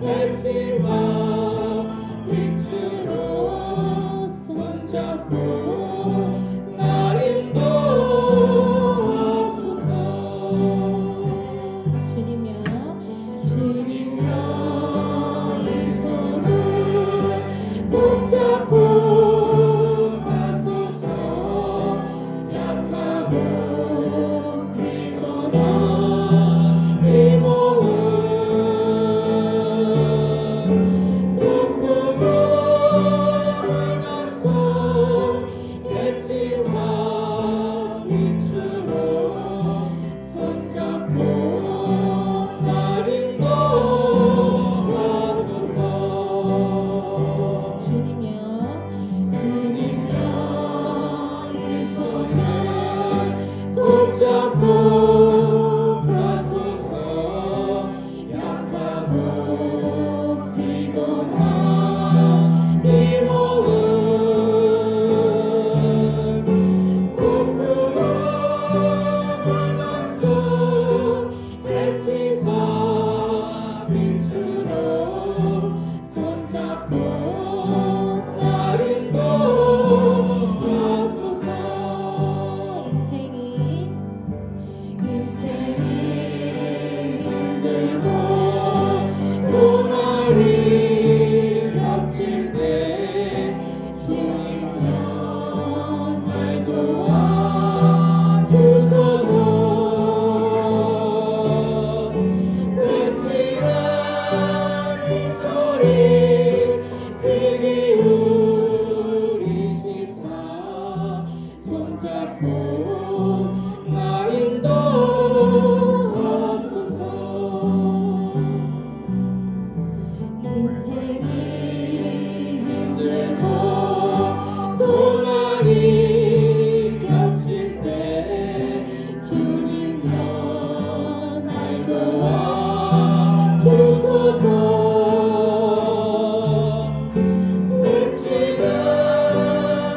해치사 빛으로 손잡고 날 인도하소서. 주님여 이 손을 꼭 잡고 가소서. 약하고 피곤한 이 몸은 높고 푸른 암소 해치사 빛으로 손잡고 날 인도하소서. 주님여 이 손을 꼭 잡고 가소서. 약하고 피곤한 이 몸은 고프고 강한 속 해치사 빛으로 손잡고 날 인도하소서. 인생이 힘들고 고난이 겹칠 때 주님여 날 도와주소서. 외치는 이 소리 귀 기울이시사 손잡고 날 인도하소서. 인생이 힘들고 고난이 겹칠 때 주님여 날 도와주소서. 외치는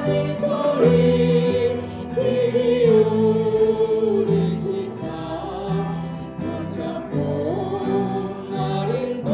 이 소리 귀 기울이시사 손잡고 날 인도하소서.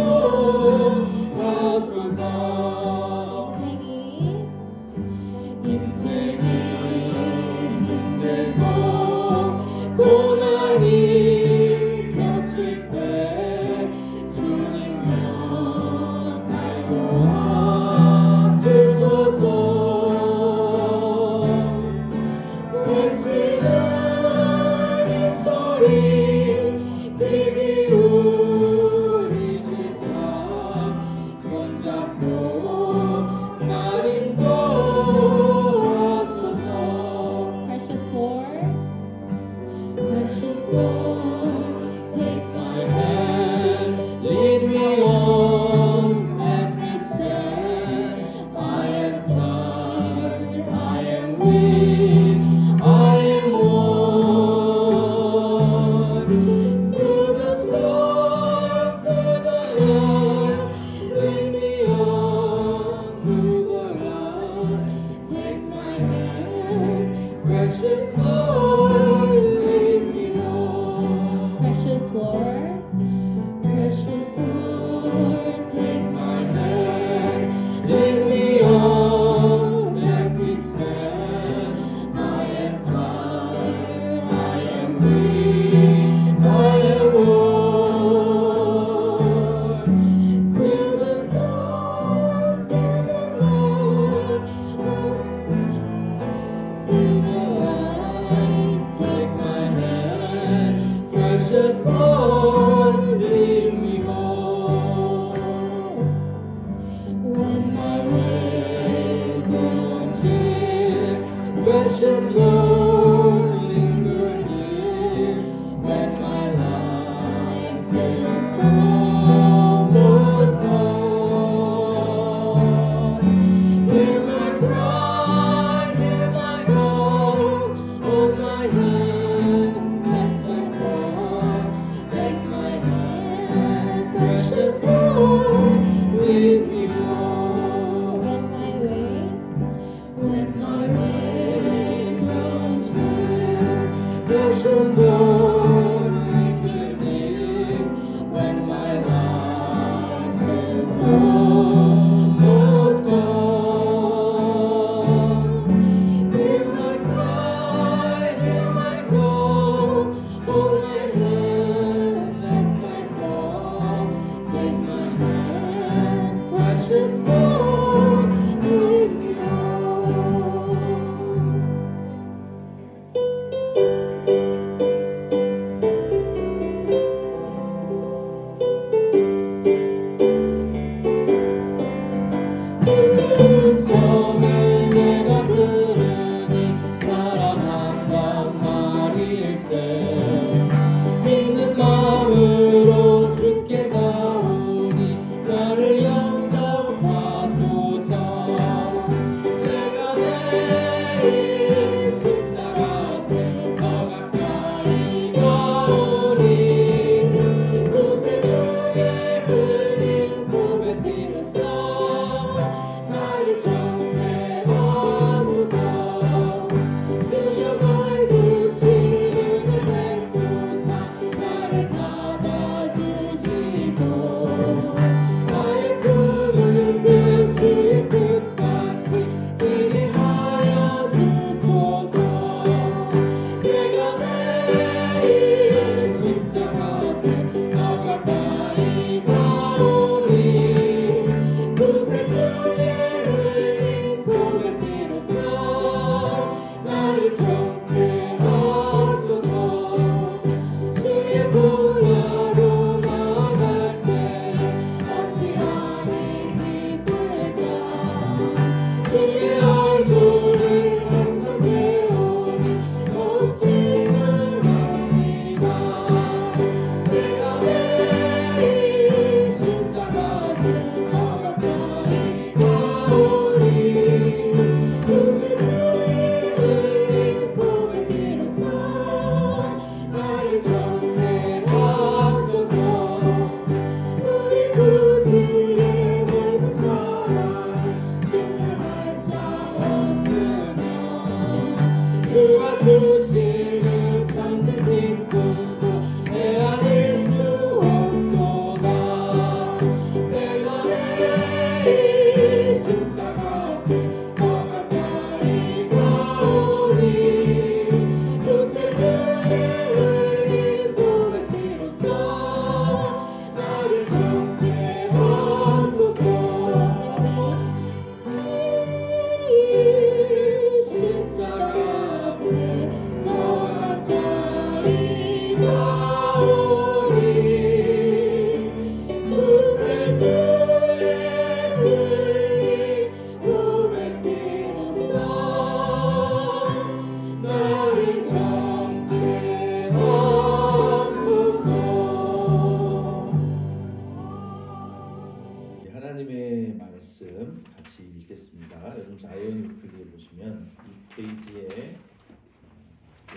하나님의 말씀 같이 읽겠습니다. 여러분 자연 우클릭에 보시면 이 페이지에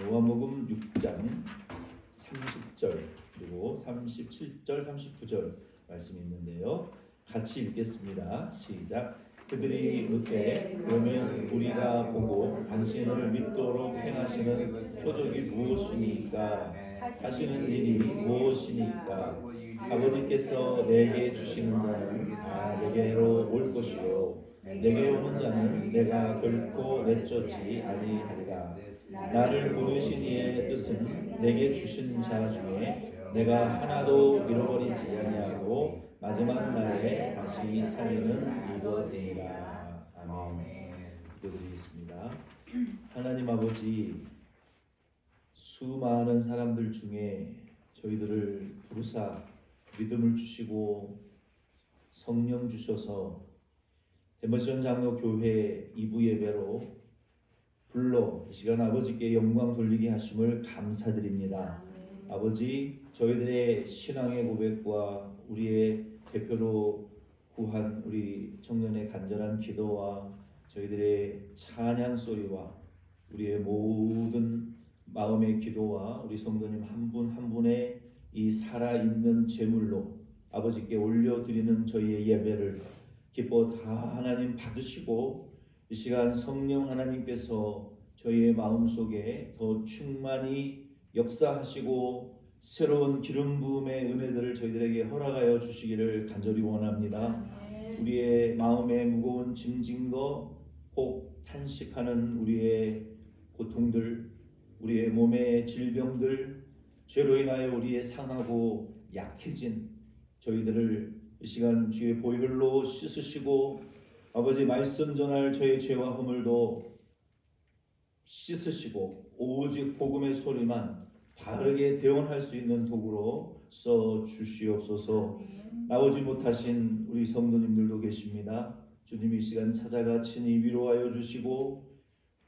요한복음 6장 30절 그리고 37절 39절 말씀이 있는데요. 같이 읽겠습니다. 시작. 그들이 묻되 그러면 우리가 보고 당신을 믿도록 행하시는 표적이 무엇이니까 하시는 일이 무엇이니까 아버지께서 내게 주시는 자는 다 내게로 올 것이요 내게 오는 자는 내가 결코 내쫓지 아니하리라. 나를 부르신 이의 뜻은 내게 주신 자 중에 내가 하나도 잃어버리지 아니하고 마지막 날에 다시 살리는 이것이니라. 아멘. 기도드리겠습니다. 하나님 아버지, 수많은 사람들 중에 저희들을 부르사 믿음을 주시고 성령 주셔서 대머시전 장로 교회 2부 예배로 불러 이 시간 아버지께 영광 돌리게 하심을 감사드립니다. 아버지, 저희들의 신앙의 고백과 우리의 대표로 구한 우리 청년의 간절한 기도와 저희들의 찬양 소리와 우리의 모든 마음의 기도와 우리 성도님 한 분 한 분의 이 살아있는 제물로 아버지께 올려드리는 저희의 예배를 기뻐 다 하나님 받으시고 이 시간 성령 하나님께서 저희의 마음속에 더 충만히 역사하시고 새로운 기름 부음의 은혜들을 저희들에게 허락하여 주시기를 간절히 원합니다. 우리의 마음에 무거운 짐진 거, 혹 탄식하는 우리의 고통들, 우리의 몸의 질병들, 죄로 인하여 우리의 상하고 약해진 저희들을 이 시간 주의 보혈로 씻으시고 아버지 말씀 전할 저의 죄와 허물도 씻으시고 오직 복음의 소리만 바르게 대언할 수 있는 도구로 써 주시옵소서. 나오지 못하신 우리 성도님들도 계십니다. 주님 이 시간 찾아가 친히 위로하여 주시고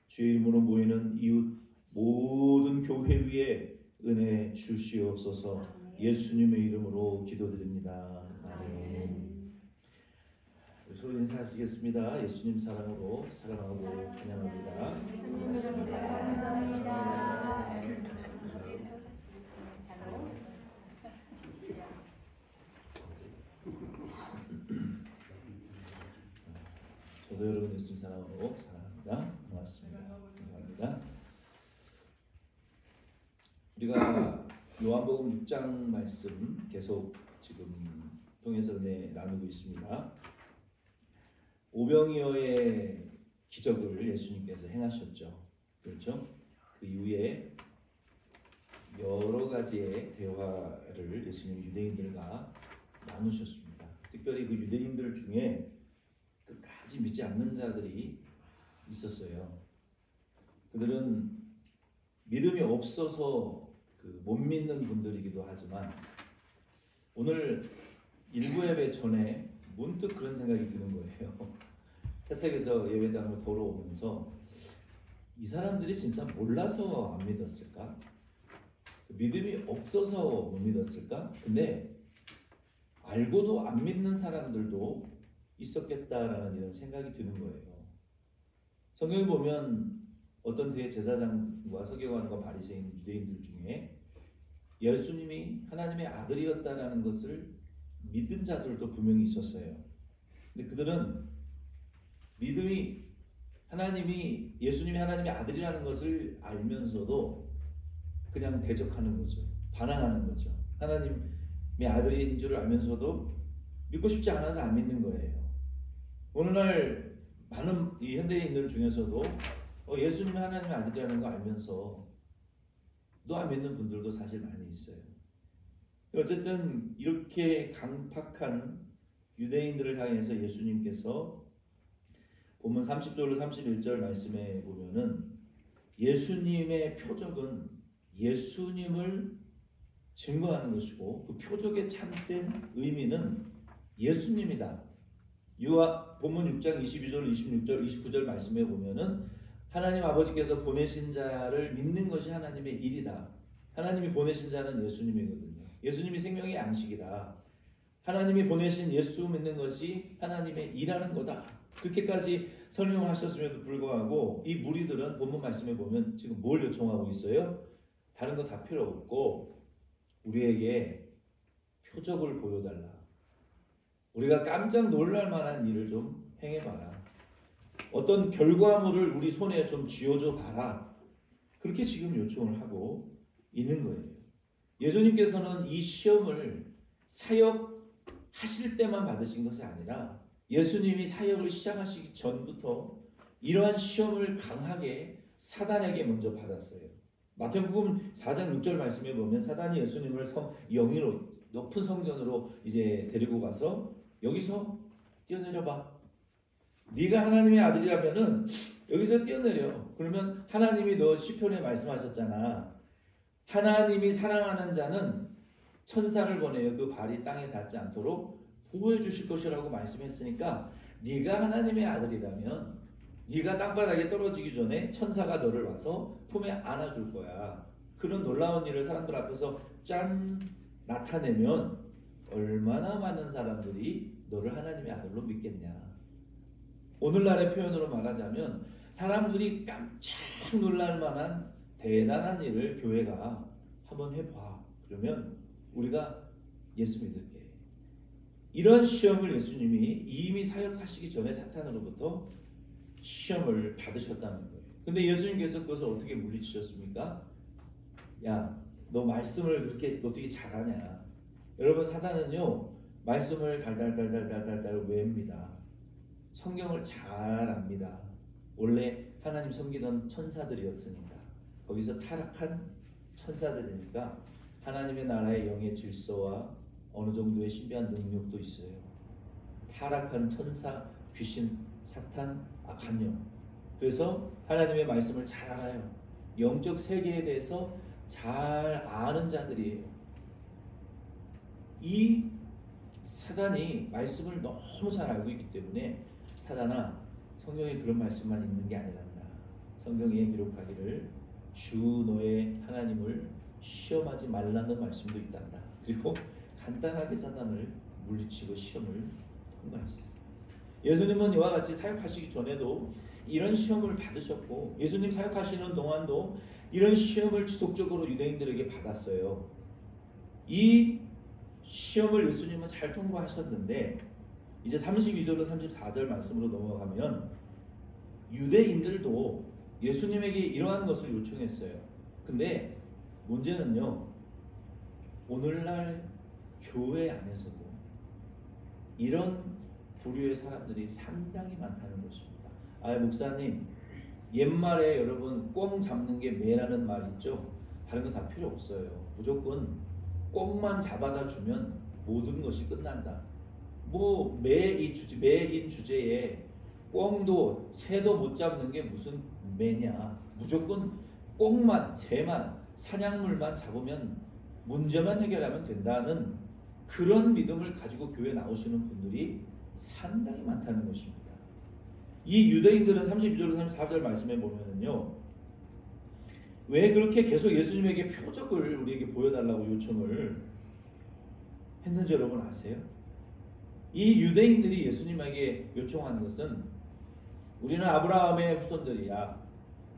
주의 이름으로 모이는 이웃 모든 교회 위에 은혜 주시옵소서. 예수님의 이름으로 기도드립니다. 아멘. 서로 인사하시겠습니다. 예수님 사랑으로 사랑하고 찬양합니다. 저도 여러분 예수님 사랑으로 사랑합니다. 고맙습니다. 감사합니다. 우리가 요한복음 6장 말씀 계속 지금 통해서 나누고 있습니다. 오병이어의 기적을 예수님께서 행하셨죠. 그렇죠? 그 이후에 여러 가지의 대화를 예수님 유대인들과 나누셨습니다. 특별히 그 유대인들 중에 끝까지 믿지 않는 자들이 있었어요. 그들은 믿음이 없어서 못 믿는 분들이기도 하지만 오늘 일부 예배 전에 문득 그런 생각이 드는 거예요. 세택에서 예배당을 걸어오면서 이 사람들이 진짜 몰라서 안 믿었을까? 믿음이 없어서 못 믿었을까? 근데 알고도 안 믿는 사람들도 있었겠다라는 이런 생각이 드는 거예요. 성경을 보면 어떤 대제사장과 서기관과 바리새인 유대인들 중에 예수님이 하나님의 아들이었다라는 것을 믿은 자들도 분명히 있었어요. 근데 그들은 믿음이 예수님이 하나님의 아들이라는 것을 알면서도 그냥 대적하는 거죠. 반항하는 거죠. 하나님의 아들인 줄 알면서도 믿고 싶지 않아서 안 믿는 거예요. 오늘날 많은 이 현대인들 중에서도 예수님이 하나님의 아들이라는 거 알면서 또 안 믿는 분들도 사실 많이 있어요. 어쨌든 이렇게 강팍한 유대인들을 향해서 예수님께서 본문 30절로 31절 말씀에 보면은 예수님의 표적은 예수님을 증거하는 것이고 그 표적의 참된 의미는 예수님이다. 본문 6장 22절, 26절, 29절 말씀에 보면은 하나님 아버지께서 보내신 자를 믿는 것이 하나님의 일이다. 하나님이 보내신 자는 예수님이거든요. 예수님이 생명의 양식이다. 하나님이 보내신 예수 믿는 것이 하나님의 일하는 거다. 그렇게까지 설명하셨음에도 불구하고 이 무리들은 본문 말씀에 보면 지금 뭘 요청하고 있어요? 다른 거 다 필요 없고 우리에게 표적을 보여달라. 우리가 깜짝 놀랄 만한 일을 좀 행해봐라. 어떤 결과물을 우리 손에 좀 쥐어줘 봐라. 그렇게 지금 요청을 하고 있는 거예요. 예수님께서는 이 시험을 사역하실 때만 받으신 것이 아니라 예수님이 사역을 시작하시기 전부터 이러한 시험을 강하게 사단에게 먼저 받았어요. 마태복음 4장 6절 말씀에 보면 사단이 예수님을 영위로 높은 성전으로 이제 데리고 가서 여기서 뛰어내려봐. 네가 하나님의 아들이라면은 여기서 뛰어내려. 그러면 하나님이 너 시편에 말씀하셨잖아. 하나님이 사랑하는 자는 천사를 보내요. 그 발이 땅에 닿지 않도록 보호해 주실 것이라고 말씀했으니까 네가 하나님의 아들이라면 네가 땅바닥에 떨어지기 전에 천사가 너를 와서 품에 안아줄 거야. 그런 놀라운 일을 사람들 앞에서 짠 나타내면 얼마나 많은 사람들이 너를 하나님의 아들로 믿겠냐. 오늘날의 표현으로 말하자면 사람들이 깜짝 놀랄 만한 대단한 일을 교회가 한번 해봐. 그러면 우리가 예수 믿을게. 이런 시험을 예수님이 이미 사역하시기 전에 사탄으로부터 시험을 받으셨다는 거예요. 근데 예수님께서 그것을 어떻게 물리치셨습니까? 야, 너 말씀을 그렇게 어떻게 잘하냐. 여러분 사단은요 말씀을 달달달달달달 외웁니다. 성경을 잘 압니다. 원래 하나님 섬기던 천사들이었으니까 거기서 타락한 천사들이니까 하나님의 나라의 영의 질서와 어느 정도의 신비한 능력도 있어요. 타락한 천사, 귀신, 사탄, 악한 영. 그래서 하나님의 말씀을 잘 알아요. 영적 세계에 대해서 잘 아는 자들이에요. 이 사단이 말씀을 너무 잘 알고 있기 때문에 사단아, 성경에 그런 말씀만 있는 게 아니란다. 성경에 기록하기를 주 너의 하나님을 시험하지 말라는 말씀도 있단다. 그리고 간단하게 사단을 물리치고 시험을 통과하셨어요. 예수님은 이와 같이 사역하시기 전에도 이런 시험을 받으셨고 예수님 사역하시는 동안도 이런 시험을 지속적으로 유대인들에게 받았어요. 이 시험을 예수님은 잘 통과하셨는데 이제 32절로 34절 말씀으로 넘어가면 유대인들도 예수님에게 이러한 것을 요청했어요. 근데 문제는요, 오늘날 교회 안에서도 이런 부류의 사람들이 상당히 많다는 것입니다. 목사님, 옛말에 여러분 꽁 잡는 게 매라는 말 있죠? 다른 거 다 필요 없어요. 무조건 꽁만 잡아다 주면 모든 것이 끝난다. 뭐 매인 주제에 꽁도 새도 못 잡는 게 무슨 매냐. 무조건 꽁만, 새만, 사냥물만 잡으면 문제만 해결하면 된다는 그런 믿음을 가지고 교회에 나오시는 분들이 상당히 많다는 것입니다. 이 유대인들은 32절로 34절 말씀에 보면은요, 왜 그렇게 계속 예수님에게 표적을 우리에게 보여달라고 요청을 했는지 여러분 아세요? 이 유대인들이 예수님에게 요청한 것은 우리는 아브라함의 후손들이야.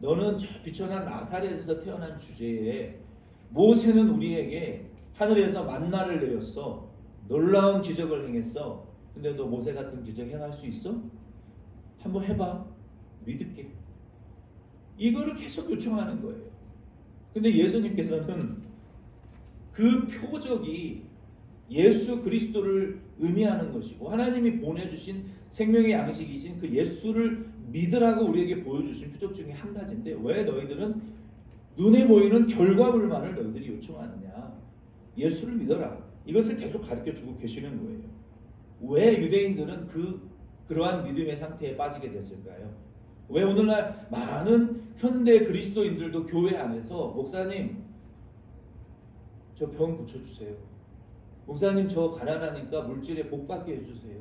너는 저 비천한 나사렛에서 태어난 주제에 모세는 우리에게 하늘에서 만나를 내렸어. 놀라운 기적을 행했어. 근데 너 모세 같은 기적 행할 수 있어? 한번 해봐. 믿을게. 이거를 계속 요청하는 거예요. 근데 예수님께서는 그 표적이 예수 그리스도를 의미하는 것이고 하나님이 보내주신 생명의 양식이신 그 예수를 믿으라고 우리에게 보여주신 표적 중에 한 가지인데 왜 너희들은 눈에 보이는 결과물만을 너희들이 요청하느냐. 예수를 믿어라. 이것을 계속 가르쳐주고 계시는 거예요. 왜 유대인들은 그러한 믿음의 상태에 빠지게 됐을까요? 왜 오늘날 많은 현대 그리스도인들도 교회 안에서 목사님 저 병 고쳐주세요. 목사님 저 가난하니까 물질에 복받게 해주세요.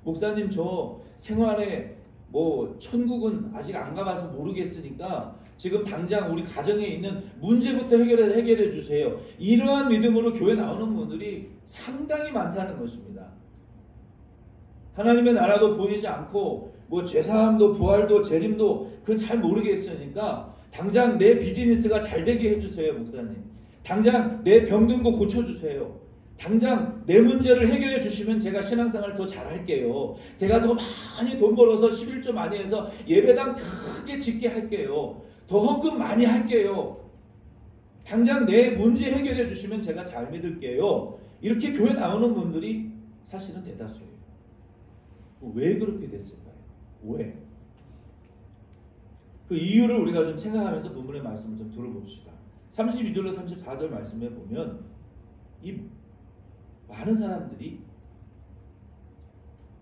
목사님 저 생활에 뭐 천국은 아직 안 가봐서 모르겠으니까 지금 당장 우리 가정에 있는 문제부터 해결해 주세요. 이러한 믿음으로 교회 나오는 분들이 상당히 많다는 것입니다. 하나님의 나라도 보이지 않고 뭐 죄사함도 부활도 재림도 그건 잘 모르겠으니까 당장 내 비즈니스가 잘 되게 해주세요, 목사님. 당장 내 병든 거 고쳐주세요. 당장 내 문제를 해결해 주시면 제가 신앙생활 더 잘할게요. 제가 더 많이 돈 벌어서 11조 많이 해서 예배당 크게 짓게 할게요. 더 헌금 많이 할게요. 당장 내 문제 해결해 주시면 제가 잘 믿을게요. 이렇게 교회 나오는 분들이 사실은 대다수예요. 왜 그렇게 됐을까요? 왜? 그 이유를 우리가 좀 생각하면서 본문의 말씀을 좀 들어봅시다. 32절로 34절 말씀에 보면 이 많은 사람들이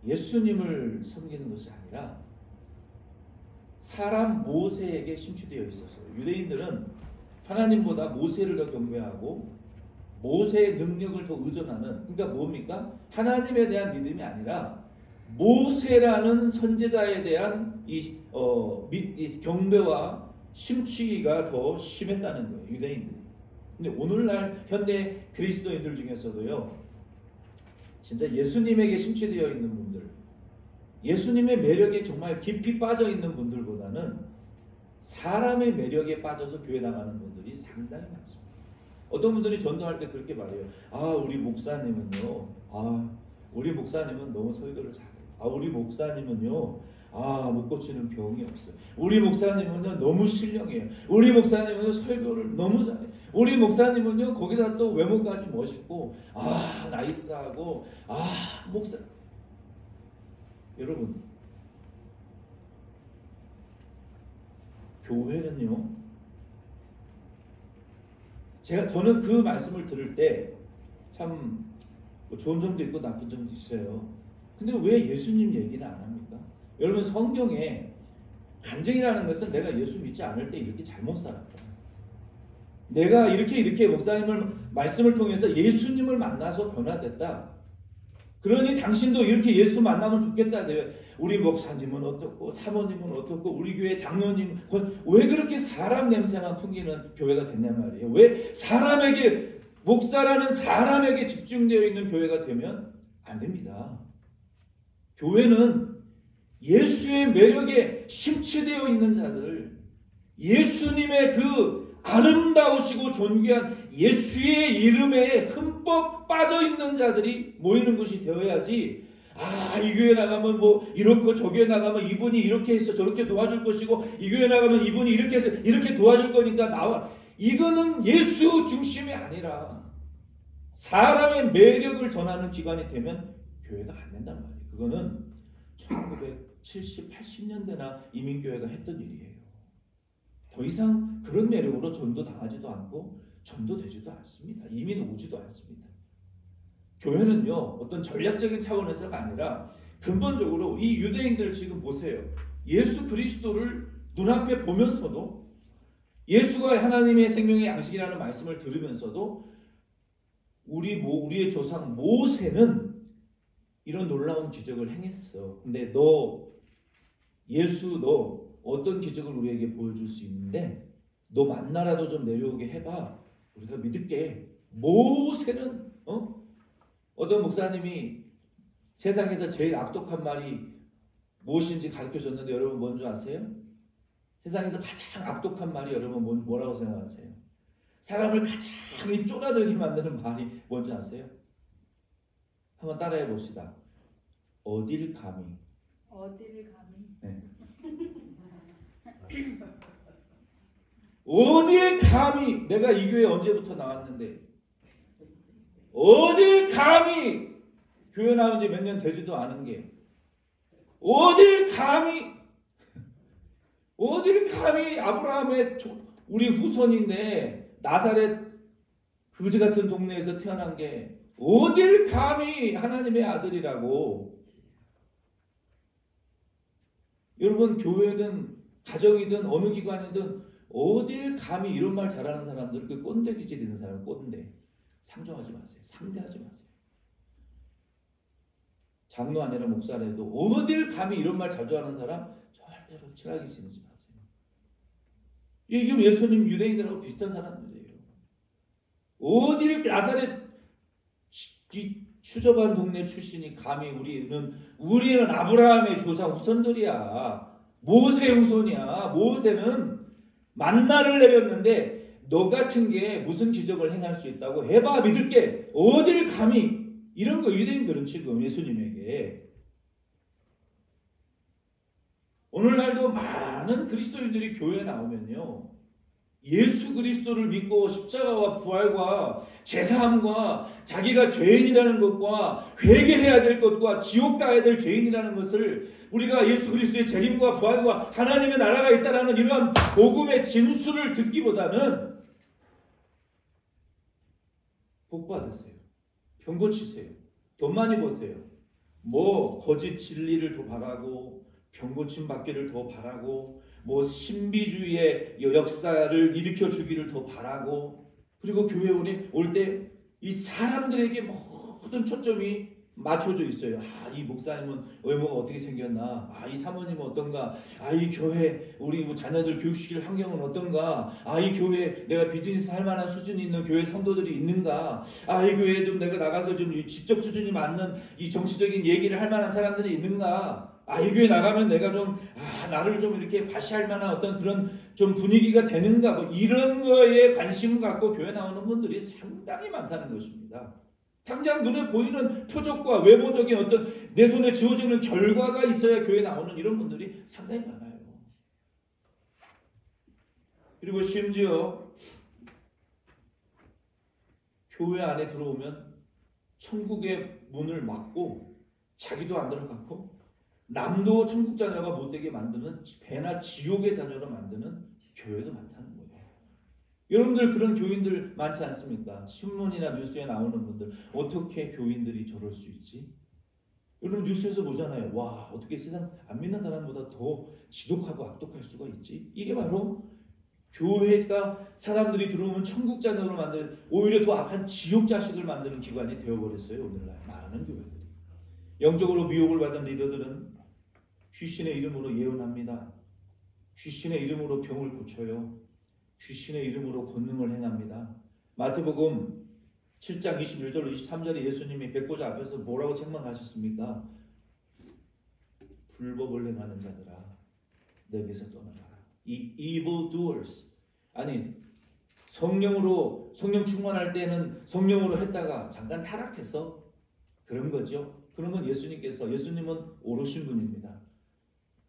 예수님을 섬기는 것이 아니라 사람 모세에게 심취되어 있었어요. 유대인들은 하나님보다 모세를 더 경배하고 모세의 능력을 더 의존하는, 그러니까 뭡니까? 하나님에 대한 믿음이 아니라 모세라는 선지자에 대한 이 경배와 심취가 더 심했다는 거예요, 유대인들이. 근데 오늘날 현대 그리스도인들 중에서도요, 진짜 예수님에게 심취되어 있는 분들, 예수님의 매력에 정말 깊이 빠져 있는 분들보다는 사람의 매력에 빠져서 교회 나가는 분들이 상당히 많습니다. 어떤 분들이 전도할 때 그렇게 말해요. 우리 목사님은요, 우리 목사님은 너무 설교를 잘해요. 우리 목사님은요, 못 고치는 병이 없어요. 우리 목사님은요, 너무 신령해요. 우리 목사님은요, 설교를 너무 잘해요. 우리 목사님은요, 거기다 또 외모까지 멋있고, 나이스하고, 목사. 여러분, 교회는요, 저는 그 말씀을 들을 때 참 좋은 점도 있고 나쁜 점도 있어요. 근데 왜 예수님 얘기를 안 합니까? 여러분, 성경에 간증이라는 것은 내가 예수 믿지 않을 때 이렇게 잘못 살았다, 내가 이렇게 목사님을 말씀을 통해서 예수님을 만나서 변화됐다, 그러니 당신도 이렇게 예수 만나면 좋겠다. 우리 목사님은 어떻고 사모님은 어떻고 우리 교회 장로님 왜 그렇게 사람 냄새만 풍기는 교회가 됐냔 말이에요. 왜 사람에게, 목사라는 사람에게 집중되어 있는 교회가 되면 안 됩니다. 교회는 예수의 매력에 심취되어 있는 자들, 예수님의 그 아름다우시고 존귀한 예수의 이름에 흠뻑 빠져있는 자들이 모이는 곳이 되어야지, 이 교회 나가면 뭐 이렇고 저 교회 나가면 이분이 이렇게 해서 저렇게 도와줄 것이고 이 교회 나가면 이분이 이렇게 해서 이렇게 도와줄 거니까 나와. 이거는 예수 중심이 아니라 사람의 매력을 전하는 기관이 되면 교회가 안 된단 말이에요. 그거는 1970, 80년대나 이민교회가 했던 일이에요. 더 이상 그런 매력으로 전도 당하지도 않고 전도되지도 않습니다. 이민 오지도 않습니다. 교회는요, 어떤 전략적인 차원에서가 아니라 근본적으로 이 유대인들 지금 보세요. 예수 그리스도를 눈앞에 보면서도, 예수가 하나님의 생명의 양식이라는 말씀을 들으면서도 우리의 조상 모세는 이런 놀라운 기적을 행했어. 근데 예수 너 어떤 기적을 우리에게 보여줄 수 있는데 너 만나라도 좀 내려오게 해봐. 우리가 믿을게. 모세는 어떤 목사님이 세상에서 제일 악독한 말이 무엇인지 가르쳐줬는데 여러분 뭔지 아세요? 세상에서 가장 악독한 말이 여러분 뭐라고 생각하세요? 사람을 가장 쫄아들게 만드는 말이 뭔지 아세요? 한번 따라해 봅시다. 어딜 감히. 어딜 감히. 네. 어딜 감히. 내가 이 교회 언제부터 나왔는데 어딜 감히, 교회 나온 지 몇 년 되지도 않은 게 어딜 감히, 어딜 감히 아브라함의 우리 후손인데 나사렛 그지 같은 동네에서 태어난 게 어딜 감히 하나님의 아들이라고. 여러분, 교회든 가정이든 어느 기관이든 어딜 감히 이런 말 잘하는 사람들, 그 꼰대기 지르는 사람, 꼰대. 상종하지 마세요. 상대하지 마세요. 장로 아니라 목사라도 어딜 감히 이런 말 자주 하는 사람 절대로 친하게 지내지 마세요. 이게 예수님 유대인들하고 비슷한 사람들이에요. 어디를 나사렛 이 추접한 동네 출신이 감히 우리는 아브라함의 조상 후손들이야. 모세 후손이야. 모세는 만나를 내렸는데 너 같은 게 무슨 기적을 행할 수 있다고 해봐 믿을게. 어디를 감히 이런 거 유대인들은 지금 예수님에게 오늘날도 많은 그리스도인들이 교회에 나오면요. 예수 그리스도를 믿고 십자가와 부활과 제사함과 자기가 죄인이라는 것과 회개해야 될 것과 지옥 가야 될 죄인이라는 것을 우리가 예수 그리스도의 재림과 부활과 하나님의 나라가 있다는 이러한 복음의 진수를 듣기보다는 복 받으세요. 병 고치세요. 돈 많이 버세요. 거짓 진리를 더 바라고 병 고침 받기를 더 바라고 신비주의의 역사를 일으켜 주기를 더 바라고 그리고 교회 올 때 이 사람들에게 모든 초점이 맞춰져 있어요. 이 목사님은 외모가 어떻게 생겼나? 이 사모님은 어떤가? 이 교회 우리 자녀들 교육시킬 환경은 어떤가? 이 교회 내가 비즈니스 할 만한 수준이 있는 교회 성도들이 있는가? 이 교회에 좀 내가 나가서 좀 지적 수준이 맞는 이 정치적인 얘기를 할 만한 사람들이 있는가? 이 교회 나가면 내가 좀 나를 좀 이렇게 과시할 만한 어떤 그런 좀 분위기가 되는가? 이런 거에 관심 갖고 교회 나오는 분들이 상당히 많다는 것입니다. 당장 눈에 보이는 표적과 외모적인 어떤 내 손에 지어지는 결과가 있어야 교회 나오는 이런 분들이 상당히 많아요. 그리고 심지어 교회 안에 들어오면 천국의 문을 막고 자기도 안 들어가고 남도 천국 자녀가 못되게 만드는 배나 지옥의 자녀로 만드는 교회도 많다는 거예요. 여러분들 그런 교인들 많지 않습니까? 신문이나 뉴스에 나오는 분들 어떻게 교인들이 저럴 수 있지? 여러분 뉴스에서 보잖아요. 어떻게 세상 안 믿는 사람보다 더 지독하고 악독할 수가 있지? 이게 바로 교회가 사람들이 들어오면 천국 자녀로 만드는 오히려 더 악한 지옥 자식을 만드는 기관이 되어버렸어요. 오늘날 많은 교회들이. 영적으로 미혹을 받은 리더들은 귀신의 이름으로 예언합니다. 귀신의 이름으로 병을 고쳐요. 귀신의 이름으로 권능을 행합니다. 마태복음 7장 21절로 23절에 예수님이 백보자 앞에서 뭐라고 책망하셨습니까? 불법을 행하는 자들아 내게서 떠나가라. 이 evil doers 성령 충만할 때는 성령으로 했다가 잠깐 타락해서 그런 거죠. 그런 건 예수님은 오르신 분입니다.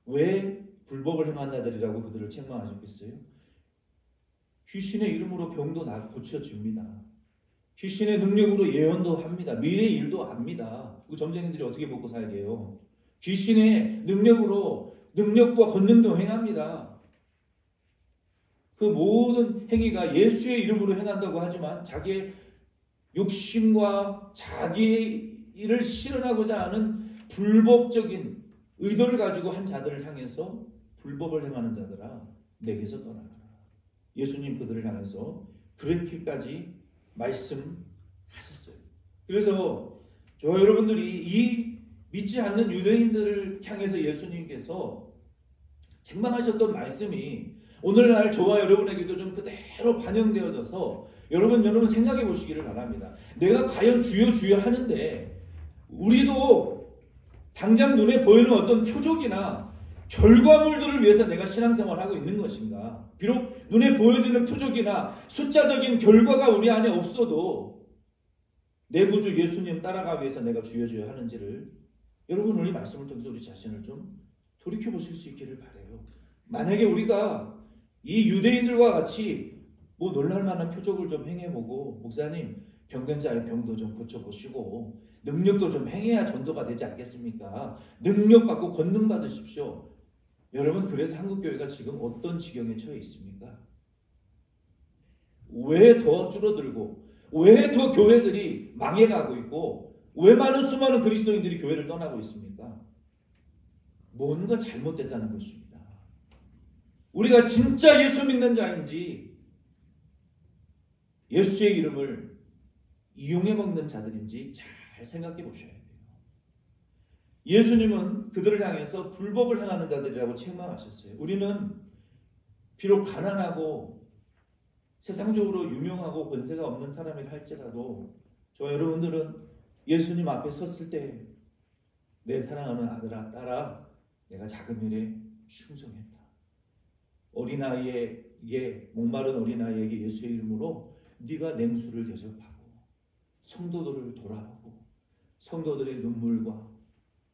왜 불법을 행한 자들이라고 그들을 책망하셨겠어요? 귀신의 이름으로 병도 고쳐집니다. 귀신의 능력으로 예언도 합니다. 미래의 일도 압니다. 그 점쟁이들이 어떻게 먹고 살게요? 귀신의 능력과 권능도 행합니다. 그 모든 행위가 예수의 이름으로 행한다고 하지만 자기의 욕심과 자기의 일을 실현하고자 하는 불법적인 의도를 가지고 한 자들을 향해서 불법을 행하는 자들아 내게서 떠나가라. 예수님 그들을 향해서 그렇게까지 말씀하셨어요. 그래서 저와 여러분들이 이 믿지 않는 유대인들을 향해서 예수님께서 책망하셨던 말씀이 오늘날 저와 여러분에게도 좀 그대로 반영되어져서 여러분 생각해 보시기를 바랍니다. 내가 과연 주여 주여 하는데 우리도 당장 눈에 보이는 어떤 표적이나 결과물들을 위해서 내가 신앙생활을 하고 있는 것인가? 비록 눈에 보여지는 표적이나 숫자적인 결과가 우리 안에 없어도 내 구주 예수님 따라가기 위해서 내가 주여 주여 하는지를 여러분 오늘 이 말씀을 통해서 우리 자신을 좀 돌이켜 보실 수 있기를 바라요. 만약에 우리가 이 유대인들과 같이 놀랄 만한 표적을 좀 행해보고 목사님 병든 자의 병도 좀 고쳐보시고 능력도 좀 행해야 전도가 되지 않겠습니까? 능력 받고 권능 받으십시오. 여러분 그래서 한국교회가 지금 어떤 지경에 처해 있습니까? 왜 더 줄어들고 왜 더 교회들이 망해가고 있고 왜 수많은 그리스도인들이 교회를 떠나고 있습니까? 뭔가 잘못됐다는 것입니다. 우리가 진짜 예수 믿는 자인지 예수의 이름을 이용해 먹는 자들인지 잘 생각해 보셔야 돼요. 예수님은 그들을 향해서 불법을 행하는 자들이라고 책망하셨어요. 우리는 비록 가난하고 세상적으로 유명하고 권세가 없는 사람이라 할지라도 저 여러분들은 예수님 앞에 섰을 때 내 사랑하는 아들아 딸아 내가 작은 일에 충성했다. 어린아이에게 목마른 어린아이에게 예수의 이름으로 네가 냉수를 대접하고 성도들을 돌아보고 성도들의 눈물과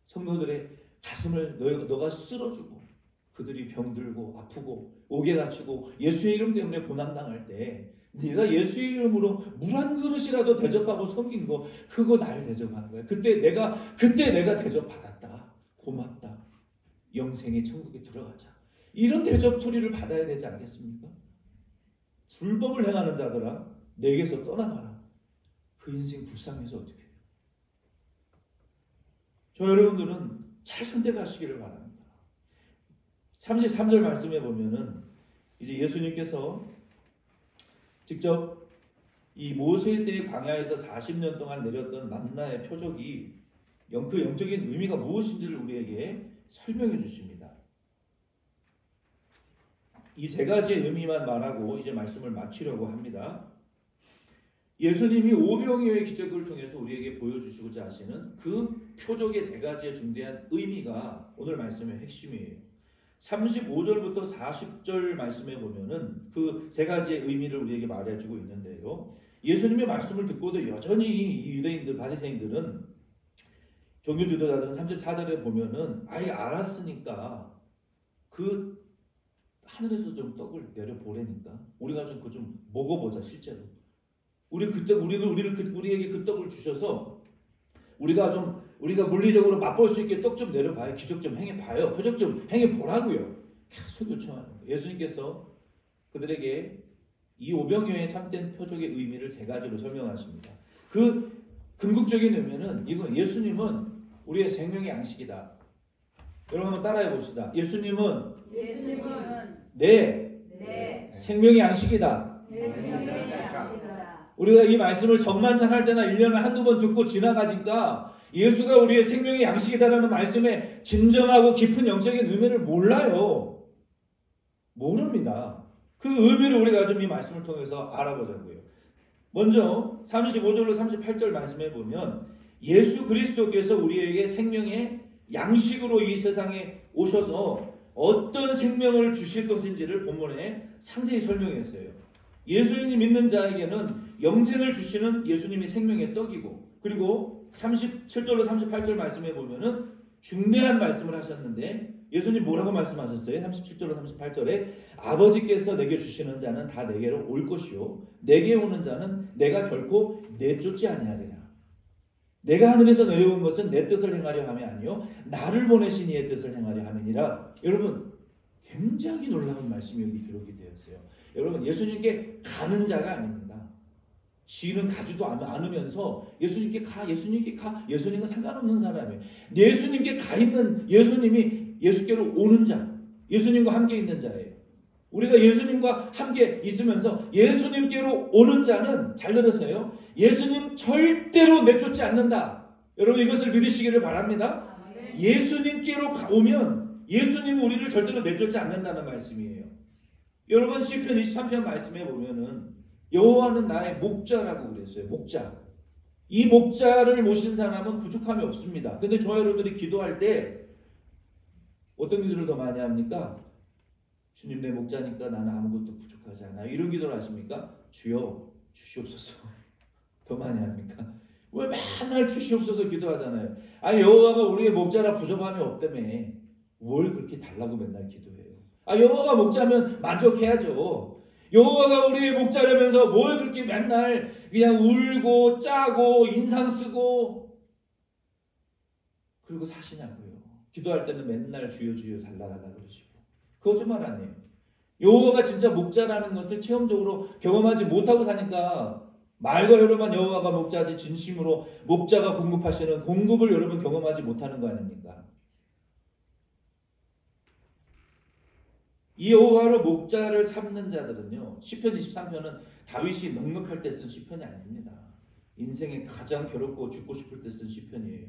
성도들의 가슴을 너가 쓸어주고 그들이 병들고 아프고 옥에 갇히고 예수의 이름 때문에 고난당할 때 네가 예수의 이름으로 물 한 그릇이라도 대접하고 섬긴 거 그거 날 대접하는 거야. 그때 내가 대접받았다. 고맙다. 영생의 천국에 들어가자. 이런 대접 소리를 받아야 되지 않겠습니까? 불법을 행하는 자들아 내게서 떠나가라. 그 인생 불쌍해서 어떻게 해요? 저 여러분들은 잘 선택하시기를 바랍니다. 33절 말씀에 보면은 이제 예수님께서 직접 이 모세의 광야에서 40년 동안 내렸던 만나의 표적이 그 영적인 의미가 무엇인지를 우리에게 설명해 주십니다. 이 세 가지의 의미만 말하고 이제 말씀을 마치려고 합니다. 예수님이 오병이어의 기적을 통해서 우리에게 보여주시고자 하시는 그 표적의 세 가지의 중대한 의미가 오늘 말씀의 핵심이에요. 35절부터 40절 말씀에 보면은 그 세 가지의 의미를 우리에게 말해주고 있는데요. 예수님의 말씀을 듣고도 여전히 이 유대인들, 바리새인들은 종교 지도자들은 34절에 보면은 아예 알았으니까 그 하늘에서 좀 떡을 내려 보라니까 우리가 좀 그거 좀 먹어보자 실제로. 우리에게 그 떡을 주셔서 우리가 물리적으로 맛볼 수 있게 떡 좀 내려봐요. 기적 좀 행해봐요. 표적 좀 행해보라고요. 계속 요청하는 거예요. 예수님께서 그들에게 이 오병이어의 참된 표적의 의미를 세 가지로 설명하십니다. 그 궁극적인 의미는 이거 예수님은 우리의 생명의 양식이다. 여러분 한번 따라해 봅시다. 예수님은 내 생명의 양식이다. 우리가 이 말씀을 성만찬 할 때나 1년에 한두 번 듣고 지나가니까 예수가 우리의 생명의 양식이다라는 말씀의 진정하고 깊은 영적인 의미를 몰라요. 모릅니다. 그 의미를 우리가 좀 이 말씀을 통해서 알아보자고요. 먼저 35절로 38절 말씀해 보면 예수 그리스도께서 우리에게 생명의 양식으로 이 세상에 오셔서 어떤 생명을 주실 것인지를 본문에 상세히 설명했어요. 예수님 믿는 자에게는 영생을 주시는 예수님이 생명의 떡이고 그리고 37절로 38절 말씀해 보면은 중대한 말씀을 하셨는데 예수님 뭐라고 말씀하셨어요? 37절로 38절에 아버지께서 내게 주시는 자는 다 내게로 올 것이요 내게 오는 자는 내가 결코 내쫓지 아니하리라. 내가 하늘에서 내려온 것은 내 뜻을 행하려 함이 아니요 나를 보내신 이의 뜻을 행하려 함이니라. 여러분 굉장히 놀라운 말씀이 여기 기록이 되었어요. 여러분 예수님께 가는 자가 아닙니다. 지는 가지도 않으면서 예수님께 가 예수님과 상관없는 사람이에요. 예수님께 가 있는 예수님이 예수께로 오는 자, 예수님과 함께 있는 자예요. 우리가 예수님과 함께 있으면서 예수님께로 오는 자는 잘 들으세요. 예수님 절대로 내쫓지 않는다. 여러분 이것을 믿으시기를 바랍니다. 예수님께로 오면 예수님은 우리를 절대로 내쫓지 않는다는 말씀이에요. 여러분 시편 23편 말씀에 보면은 여호와는 나의 목자라고 그랬어요. 목자. 이 목자를 모신 사람은 부족함이 없습니다. 근데 저 여러분들이 기도할 때 어떤 기도를 더 많이 합니까? 주님 내 목자니까 나는 아무것도 부족하지 않아요. 이런 기도를 하십니까? 주여 주시옵소서. 더 많이 합니까? 왜 맨날 주시옵소서 기도하잖아요. 아니 여호와가 우리의 목자라 부족함이 없다며 뭘 그렇게 달라고 맨날 기도해요. 여호와가 목자면 만족해야죠. 여호와가 우리의 목자라면서 뭘 그렇게 맨날 그냥 울고 짜고 인상 쓰고 그리고 사시냐고요. 기도할 때는 맨날 주여 주여 달라달라 그러시고 거짓말 아니에요. 여호와가 진짜 목자라는 것을 체험적으로 경험하지 못하고 사니까 말과 혀로만 여호와가 목자지 진심으로 목자가 공급하시는 공급을 여러분 경험하지 못하는 거 아닙니까? 이 여호와로 목자를 삼는 자들은요. 시편 23편은 다윗이 넉넉할 때 쓴 시편이 아닙니다. 인생에 가장 괴롭고 죽고 싶을 때 쓴 시편이에요.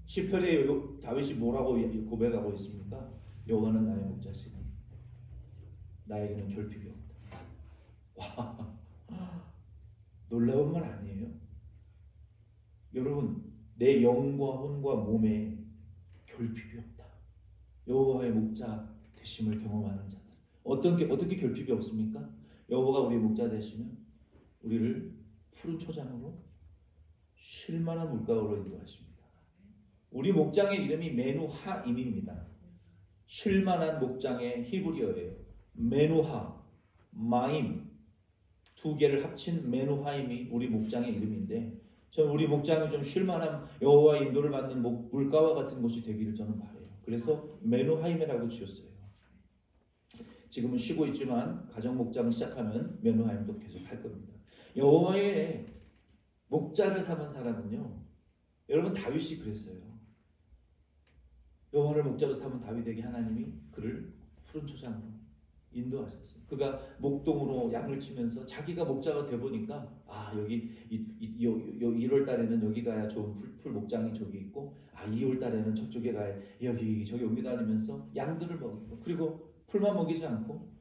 시편에 다윗이 뭐라고 고백하고 있습니까? 여호와는 나의 목자시니 나에게는 결핍이 없다. 와, 놀라운 말 아니에요? 여러분, 내 영과 혼과 몸에 결핍이 없다. 여호와의 목자 되심을 경험하는 자들. 어떻게 결핍이 없습니까? 여호와가 우리의 목자 되시면 우리를 푸른 초장으로 쉴만한 물가로 인도하십니다. 우리 목장의 이름이 메누하임입니다. 쉴만한 목장의 히브리어예요. 메누하, 마임 두 개를 합친 메누하임이 우리 목장의 이름인데, 저는 우리 목장이 좀 쉴만한 여호와의 인도를 받는 물가와 같은 곳이 되기를 저는 바라요. 그래서 메누하임이라고 지었어요. 지금은 쉬고 있지만 가정 목장을 시작하면 메누하임도 계속 할 겁니다. 여호와의 목자를 삼은 사람은요, 여러분 다윗이 그랬어요. 여호와를 목자로 삼은 다윗에게 하나님이 그를 푸른 초장으로 인도하셨어요. 그가 목동으로 양을 치면서 자기가 목자가 돼 보니까 여기 1월 달에는 여기 가야 좋은 풀 목장이 저기 있고 2월 달에는 저쪽에 가야 저기 옮겨 다니면서 양들을 먹이고, 그리고 풀만 먹이지 않고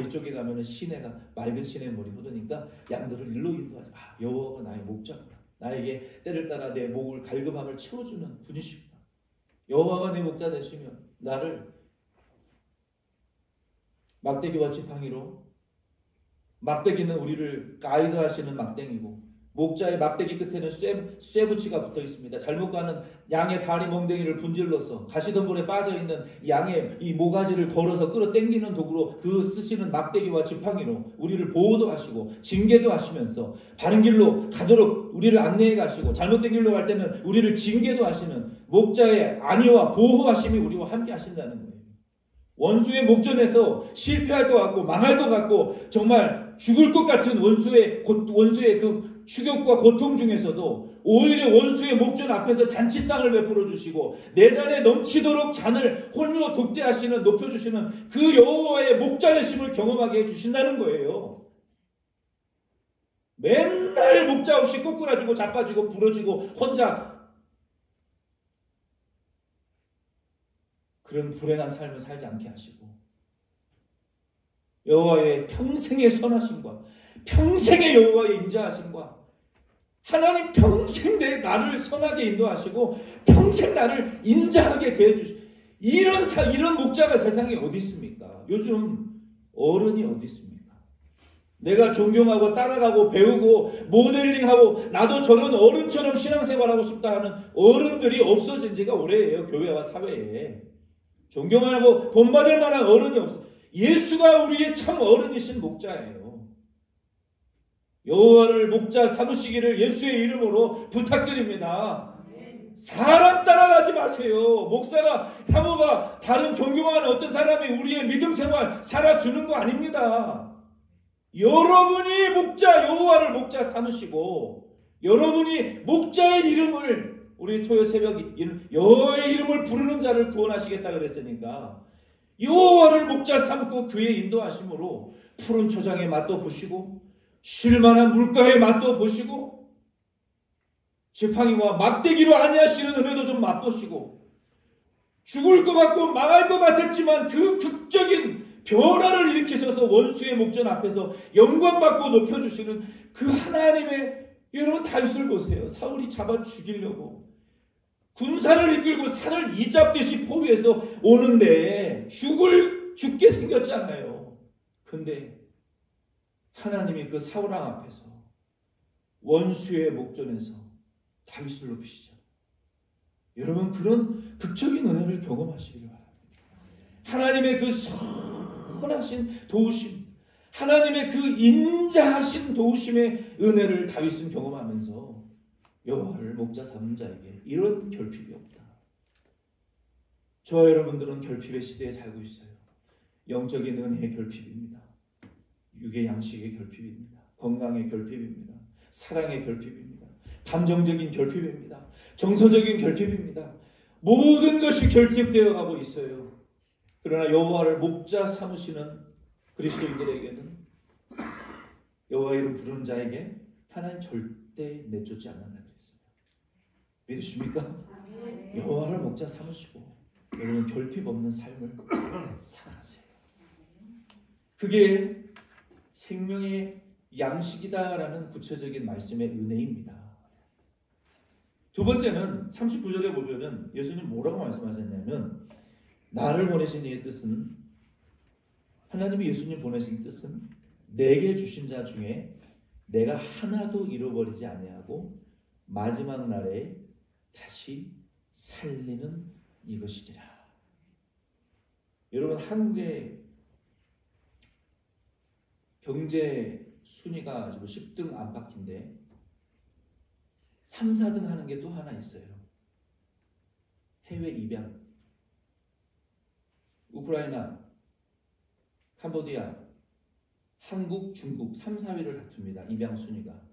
이쪽에 가면은 시내가 맑은 시냇물이 흐르니까 양들을 일로 인도하죠. 여호와가 나의 목자구나. 나에게 때를 따라 내 목을 갈급함을 채워주는 분이시구나. 여호와가 내 목자 되시면 나를 막대기와 지팡이로, 막대기는 우리를 가이드하시는 막대기고 목자의 막대기 끝에는 쇠붙이가 붙어 있습니다. 잘못 가는 양의 다리 멍댕이를 분질러서 가시덤불에 빠져있는 양의 이 모가지를 걸어서 끌어당기는 도구로 그 쓰시는 막대기와 지팡이로 우리를 보호도 하시고 징계도 하시면서 바른 길로 가도록 우리를 안내해 가시고, 잘못된 길로 갈 때는 우리를 징계도 하시는 목자의 안위와 보호하심이 우리와 함께 하신다는 거예요. 원수의 목전에서 실패할 것 같고 망할 것 같고 정말 죽을 것 같은 원수의 그 추격과 고통 중에서도 오히려 원수의 목전 앞에서 잔치상을 베풀어 주시고 내 잔에 넘치도록 잔을 홀로 독대하시는, 높여주시는 그 여호와의 목자 되심을 경험하게 해주신다는 거예요. 맨날 목자 없이 꼬꾸라지고 자빠지고 부러지고 혼자 그런 불행한 삶을 살지 않게 하시고, 여호와의 평생의 선하심과 평생의 여호와의 인자하심과 하나님 평생 나를 선하게 인도하시고 평생 나를 인자하게 대해주시고, 이런 목자가 세상에 어디 있습니까? 요즘 어른이 어디 있습니까? 내가 존경하고 따라가고 배우고 모델링하고 나도 저런 어른처럼 신앙생활하고 싶다 하는 어른들이 없어진 지가 오래예요. 교회와 사회에. 존경하고 본받을 만한 어른이 없어. 예수가 우리의 참 어른이신 목자예요. 여호와를 목자 삼으시기를 예수의 이름으로 부탁드립니다. 사람 따라가지 마세요. 목사가, 사모가, 다른 존경하는 어떤 사람이 우리의 믿음 생활 살아주는 거 아닙니다. 여러분이 목자, 여호와를 목자 삼으시고 여러분이 목자의 이름을, 우리 토요 새벽 여호와의 이름을 부르는 자를 구원하시겠다 그랬으니까 여호와를 목자 삼고 그의 인도하심으로 푸른 초장의 맛도 보시고 쉴만한 물가의 맛도 보시고 지팡이와 막대기로 안위하시는 은혜도 좀 맛보시고, 죽을 것 같고 망할 것 같았지만 그 극적인 변화를 일으키셔서 원수의 목전 앞에서 영광받고 높여주시는 그 하나님의, 여러분 다윗을 보세요. 사울이 잡아 죽이려고 군사를 이끌고 산을 이잡듯이 포위해서 오는데 죽게 생겼잖아요. 근데 하나님이 그 사울왕 앞에서 원수의 목전에서 다윗을 높이시죠. 여러분 그런 극적인 은혜를 경험하시기를 바랍니다. 하나님의 그 선하신 도우심, 하나님의 그 인자하신 도우심의 은혜를 다윗은 경험하면서 여호와를 목자 삼는 자에게 이런 결핍이 없다. 저와 여러분들은 결핍의 시대에 살고 있어요. 영적인 은혜의 결핍입니다. 육의 양식의 결핍입니다. 건강의 결핍입니다. 사랑의 결핍입니다. 감정적인 결핍입니다. 정서적인 결핍입니다. 모든 것이 결핍되어 가고 있어요. 그러나 여호와를 목자 삼으시는 그리스도인들에게는, 여호와의 이름 부르는 자에게 하나님 절대 내쫓지 않는다 그랬어요. 믿으십니까? 여호와를 목자 삼으시고 여러분 결핍 없는 삶을 살아가세요. 그게 생명의 양식이다라는 구체적인 말씀의 은혜입니다. 두 번째는 39절에 보면은 예수님 뭐라고 말씀하셨냐면 나를 보내신 이의 뜻은 하나님이 예수님 보내신 뜻은 내게 주신 자 중에 내가 하나도 잃어버리지 아니하고 마지막 날에 다시 살리는 이것이니라. 여러분 한국의 경제 순위가 지금 10등 안팎인데 3, 4등 하는 게 또 하나 있어요. 해외 입양. 우크라이나, 캄보디아, 한국, 중국 3, 4위를 다툽니다. 입양 순위가.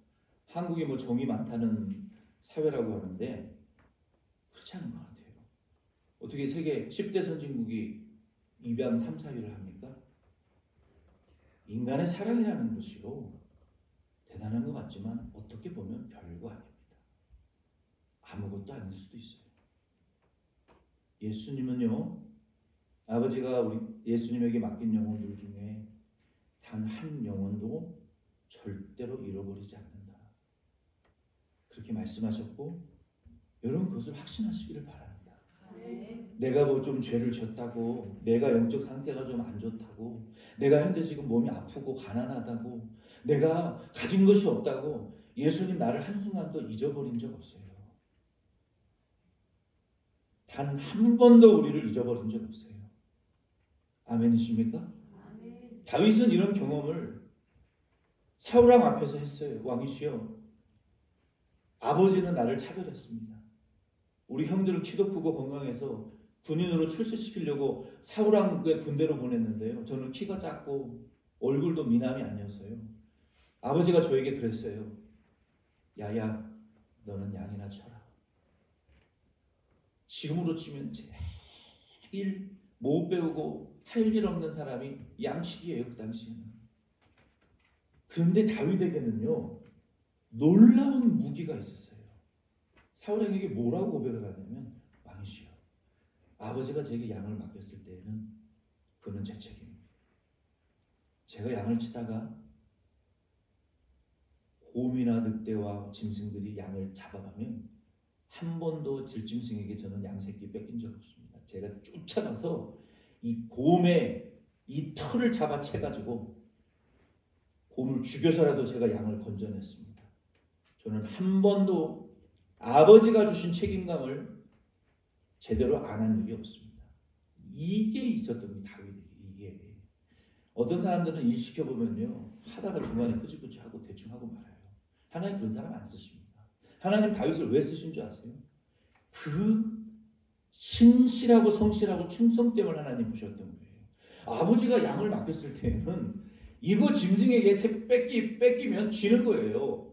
한국이 뭐 정이 많다는 사회라고 하는데 그렇지 않은 것 같아요. 어떻게 세계 10대 선진국이 입양 3, 4위를 합니까? 인간의 사랑이라는 것이요 대단한 것 같지만 어떻게 보면 별거 아닙니다. 아무것도 아닐 수도 있어요. 예수님은요 아버지가 우리 예수님에게 맡긴 영혼들 중에 단 한 영혼도 절대로 잃어버리지 않는다. 그렇게 말씀하셨고 여러분 그것을 확신하시기를 바랍니다. 내가 뭐 좀 죄를 졌다고, 내가 영적 상태가 좀 안 좋다고, 내가 현재 지금 몸이 아프고 가난하다고, 내가 가진 것이 없다고 예수님 나를 한순간도 잊어버린 적 없어요. 단 한 번도 우리를 잊어버린 적 없어요. 아멘이십니까? 아멘. 다윗은 이런 경험을 사울왕 앞에서 했어요. 왕이시여, 아버지는 나를 차별했습니다. 우리 형들은 키도 크고 건강해서 군인으로 출세시키려고 사울왕의 군대로 보냈는데요. 저는 키가 작고 얼굴도 미남이 아니었어요. 아버지가 저에게 그랬어요. 야야, 너는 양이나 쳐라. 지금으로 치면 제일 못 배우고 할 일 없는 사람이 양식이에요. 그 당시에는. 그런데 다윗에게는요 놀라운 무기가 있었어요. 사울왕에게 뭐라고 고백을 하냐면 왕이시여, 아버지가 제게 양을 맡겼을 때에는 그는 제 책임입니다. 제가 양을 치다가 곰이나 늑대와 짐승들이 양을 잡아가면 한 번도 들짐승에게 저는 양새끼 뺏긴 적 없습니다. 제가 쫓아가서 이 곰의 이 털을 잡아채가지고 곰을 죽여서라도 제가 양을 건져냈습니다. 저는 한 번도 아버지가 주신 책임감을 제대로 안 한 적이 없습니다. 이게 있었던 게 다윗에게. 이게 어떤 사람들은 일 시켜보면요 하다가 중간에 흐지부지하고 대충 하고 말아요. 하나님 그런 사람 안 쓰십니다. 하나님 다윗을 왜 쓰신 줄 아세요? 그 신실하고 성실하고 충성됨을 하나님 보셨던 거예요. 아버지가 양을 맡겼을 때는 이거 짐승에게 뺏기면 쥐는 거예요.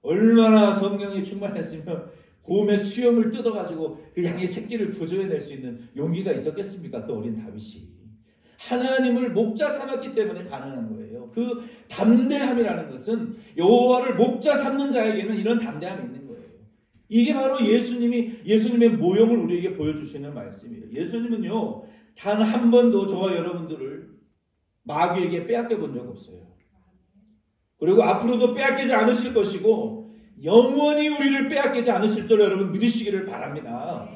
얼마나 성령이 충만했으면 곰의 수염을 뜯어가지고 그 양의 새끼를 구조해낼 수 있는 용기가 있었겠습니까? 그 어린 다윗이. 하나님을 목자 삼았기 때문에 가능한 거예요. 그 담대함이라는 것은 여호와를 목자 삼는 자에게는 이런 담대함이 있는 거예요. 이게 바로 예수님의 모형을 우리에게 보여주시는 말씀이에요. 예수님은요 단 한 번도 저와 여러분들을 마귀에게 빼앗겨 본 적 없어요. 그리고 앞으로도 빼앗기지 않으실 것이고 영원히 우리를 빼앗기지 않으실 줄 여러분 믿으시기를 바랍니다.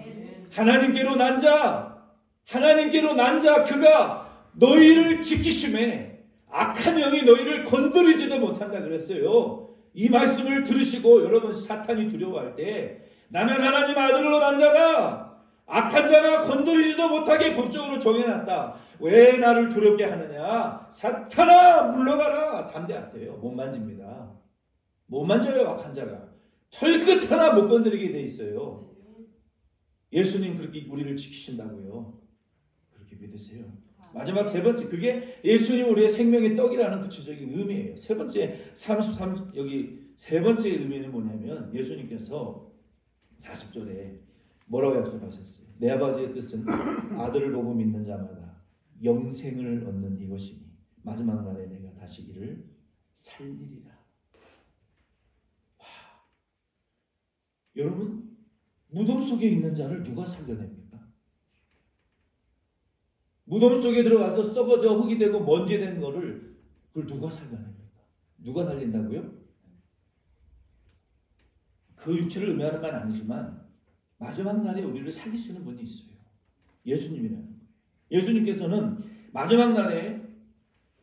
하나님께로 난 자 그가 너희를 지키심에 악한 영이 너희를 건드리지도 못한다 그랬어요. 이 말씀을 들으시고 여러분 사탄이 두려워할 때 나는 하나님 아들로 난 자다. 악한 자가 건드리지도 못하게 법적으로 정해놨다. 왜 나를 두렵게 하느냐? 사탄아 물러가라. 담대하세요. 못 만집니다. 못 만져요. 악한 자가. 털끝 하나 못 건드리게 돼 있어요. 예수님 그렇게 우리를 지키신다고요. 그렇게 믿으세요. 마지막 세 번째, 그게 예수님 우리의 생명의 떡이라는 구체적인 의미예요. 세 번째 33 여기 세 번째 의미는 뭐냐면 예수님께서 40절에 뭐라고 약속하셨어요? 내 아버지의 뜻은 아들을 보고 믿는 자마다 영생을 얻는 이것이니 마지막 날에 내가 다시 이를 살리리라. 와, 여러분 무덤 속에 있는 자를 누가 살려냅니까? 무덤 속에 들어가서 썩어져 흙이 되고 먼지 된 거를 그걸 누가 살려냅니까? 누가 살린다고요? 그 육체를 의미하는 건 아니지만 마지막 날에 우리를 살리시는 분이 있어요. 예수님이라는 거예요. 예수님께서는 마지막 날에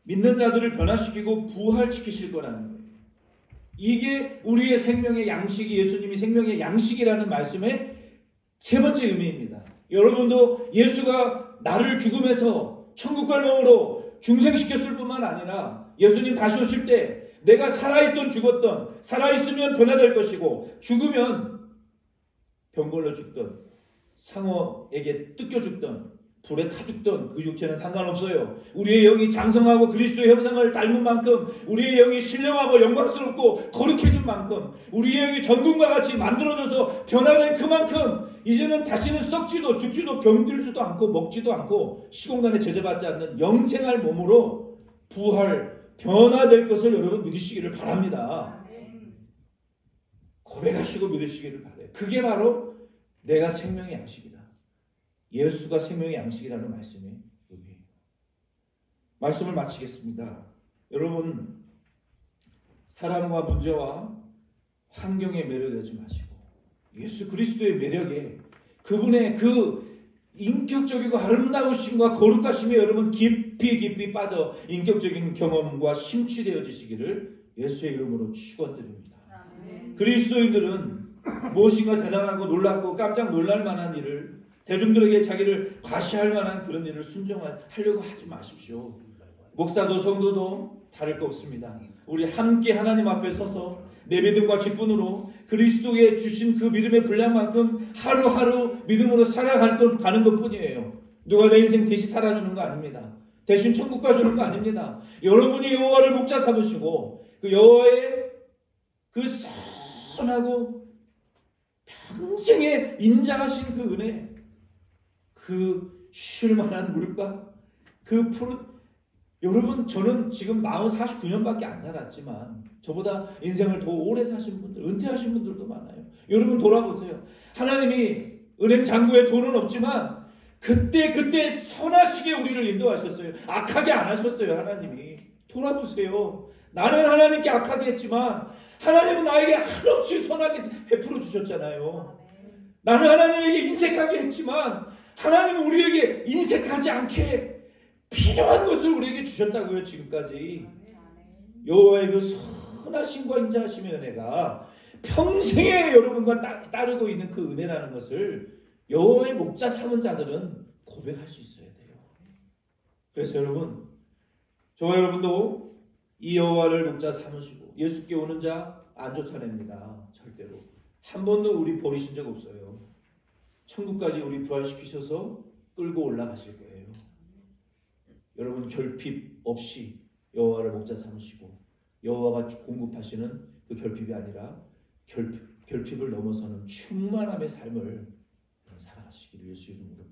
믿는 자들을 변화시키고 부활시키실 거라는 거예요. 이게 우리의 생명의 양식이 예수님이 생명의 양식이라는 말씀의 세 번째 의미입니다. 여러분도 예수가 나를 죽음에서 천국과 영으로 중생시켰을 뿐만 아니라 예수님 다시 오실 때 내가 살아있던 죽었던 살아있으면 변화될 것이고 죽으면 병걸로 죽던 상어에게 뜯겨 죽던 불에 타 죽던 그 육체는 상관없어요. 우리의 영이 장성하고 그리스도의 형상을 닮은 만큼 우리의 영이 신령하고 영광스럽고 거룩해진 만큼 우리의 영이 전군과 같이 만들어져서 변화된 그만큼 이제는 다시는 썩지도 죽지도 병들지도 않고 먹지도 않고 시공간에 제재받지 않는 영생할 몸으로 변화될 것을 여러분 믿으시기를 바랍니다. 고백하시고 믿으시기를 바라요. 그게 바로 내가 생명의 양식이다. 예수가 생명의 양식이라는 말씀의 의미예요. 말씀을 마치겠습니다. 여러분, 사람과 문제와 환경에 매료되지 마시고 예수 그리스도의 매력에 그분의 그 인격적이고 아름다우심과 거룩하심에 여러분 깊이 빠져 인격적인 경험과 심취되어지시기를 예수의 이름으로 축원드립니다. 그리스도인들은 무엇인가 대단하고 놀랍고 깜짝 놀랄 만한 일을 대중들에게 자기를 과시할 만한 그런 일을 순종하려고 하지 마십시오. 목사도 성도도 다를 거 없습니다. 우리 함께 하나님 앞에 서서 내 믿음과 직분으로 그리스도에 주신 그 믿음의 분량만큼 하루하루 믿음으로 살아가는 것뿐이에요. 누가 내 인생 대신 살아주는 거 아닙니다. 대신 천국 가주는 거 아닙니다. 여러분이 여호와를 목자 삼으시고 그 여호와의 그 선하고 평생에 인자하신 그 은혜, 그 쉴만한 물가, 그 푸른 여러분, 저는 지금 49년밖에 안 살았지만 저보다 인생을 더 오래 사신 분들, 은퇴하신 분들도 많아요. 여러분 돌아보세요. 하나님이 은행 잔고에 돈은 없지만 그때 선하시게 우리를 인도하셨어요. 악하게 안 하셨어요. 하나님이. 돌아보세요. 나는 하나님께 악하게 했지만 하나님은 나에게 한없이 선하게 베풀어 주셨잖아요. 나는 하나님에게 인색하게 했지만 하나님은 우리에게 인색하지 않게 필요한 것을 우리에게 주셨다고요. 지금까지 여호와의 그 선하심과 인자하심의 은혜가 평생에 여러분과 따르고 있는 그 은혜라는 것을 여호와의 목자 삼은 자들은 고백할 수 있어야 돼요. 그래서 여러분, 저와 여러분도 이 여호와를 목자 삼으시고 예수께 오는 자 안 쫓아냅니다. 절대로. 한 번도 우리 버리신 적 없어요. 천국까지 우리 부활시키셔서 끌고 올라가실 거예요. 여러분 결핍 없이 여호와를 목자 삼으시고 여호와가 공급하시는 그 결핍이 아니라 결핍을 넘어서는 충만함의 삶을 살아가시기를 예수 이름으로